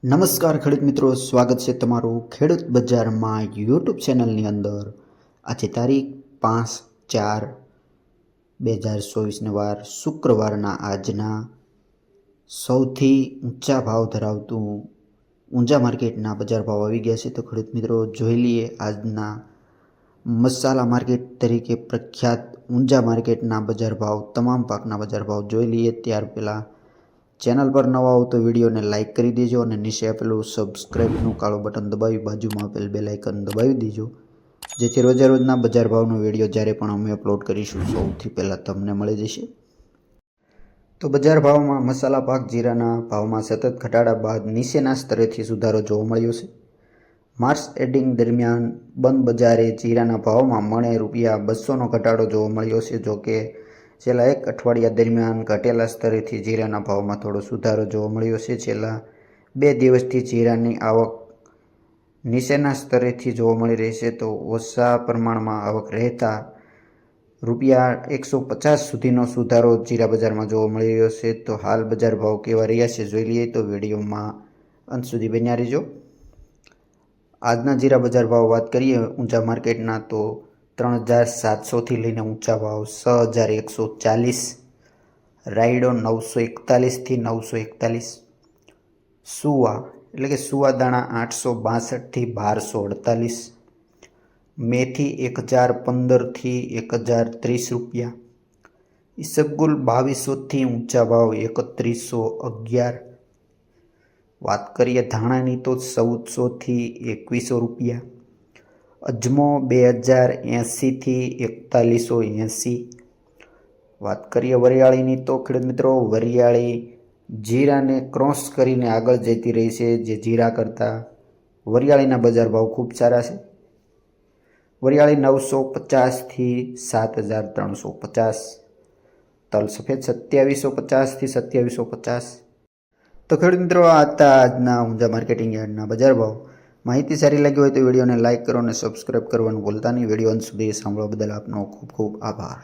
નમસ્કાર ખેડૂત મિત્રો, સ્વાગત છે તમારું ખેડૂત બજારમાં યુટ્યુબ ચેનલની અંદર। આજે તારીખ 5/4/2024ને વાર શુક્રવારના આજના સૌથી ઊંચા ભાવ ધરાવતું ઊંઝા માર્કેટના બજાર ભાવ આવી ગયા છે। તો ખેડૂત મિત્રો જોઈ લઈએ આજના મસાલા માર્કેટ તરીકે પ્રખ્યાત ઊંઝા માર્કેટના બજાર ભાવ, તમામ પાકના બજાર ભાવ જોઈ લઈએ। ત્યાર પહેલાં ચેનલ પર નવા હો તો વિડીયોને લાઇક કરી દેજો અને નીચે આપેલું સબસ્ક્રાઇબનું કાળું બટન દબાવી બાજુમાં આપેલ બેલ આઇકન દબાવી દેજો, જેથી રોજે રોજના બજાર ભાવનો વિડીયો જ્યારે પણ અમે અપલોડ કરીશું સૌથી પહેલાં તમને મળી જશે। તો બજાર ભાવમાં મસાલા પાક જીરાના ભાવમાં સતત ઘટાડા બાદ નીચેના સ્તરેથી સુધારો જોવા મળ્યો છે। માર્ચ એન્ડિંગ દરમિયાન બંધ બજારે જીરાના ભાવમાં મણે ₹200નો ઘટાડો જોવા મળ્યો છે। જોકે છેલ્લા એક અઠવાડિયા દરમિયાન ઘટેલા સ્તરેથી જીરાના ભાવમાં થોડો સુધારો જોવા મળ્યો છે। છેલ્લા 2 દિવસથી જીરાની આવક નીચેના સ્તરેથી જોવા મળી રહી છે, તો ઓછા પ્રમાણમાં આવક રહેતા ₹150 સુધીનો સુધારો જીરા બજારમાં જોવા મળી રહ્યો છે। તો હાલ બજાર ભાવ કેવા રહ્યા છે જોઈ લઈએ, તો વિડીયોમાં અંત સુધી બન્યા રહેજો। આજના જીરા બજાર ભાવ વાત કરીએ ઊંઝા માર્કેટના, તો 3700થી લઈને ઊંચા ભાવ 6140, રાયડો 941થી 941, સુવા એટલે કે સુવા દાણા 862થી 1248, મેથી 1015થી 1030 રૂપિયા, ઈસબગુલ 2200થી ઊંચા ભાવ 3111। વાત કરીએ ધાણાની તો 1400થી 2100 રૂપિયા, અજમો 2080થી 4180। વાત કરીએ વરિયાળીની તો ખેડૂત મિત્રો વરિયાળી જીરાને ક્રોસ કરીને આગળ જતી રહી છે, જે જીરા કરતાં વરિયાળીના બજાર ભાવ ખૂબ સારા છે। વરિયાળી 950થી 7350, તલ સફેદ 2750થી 2750। તો ખેડૂત મિત્રો આ હતા આજના ઊંઝા માર્કેટિંગ યાર્ડના બજાર ભાવ। માહિતી સારી લાગી હોય તો વિડીયોને લાઇક કરો અને સબસ્ક્રાઇબ કરવાનું ભૂલતા નહીં। વિડીયો અંત સુધી સાંભળવા બદલ આપનો ખૂબ ખૂબ આભાર।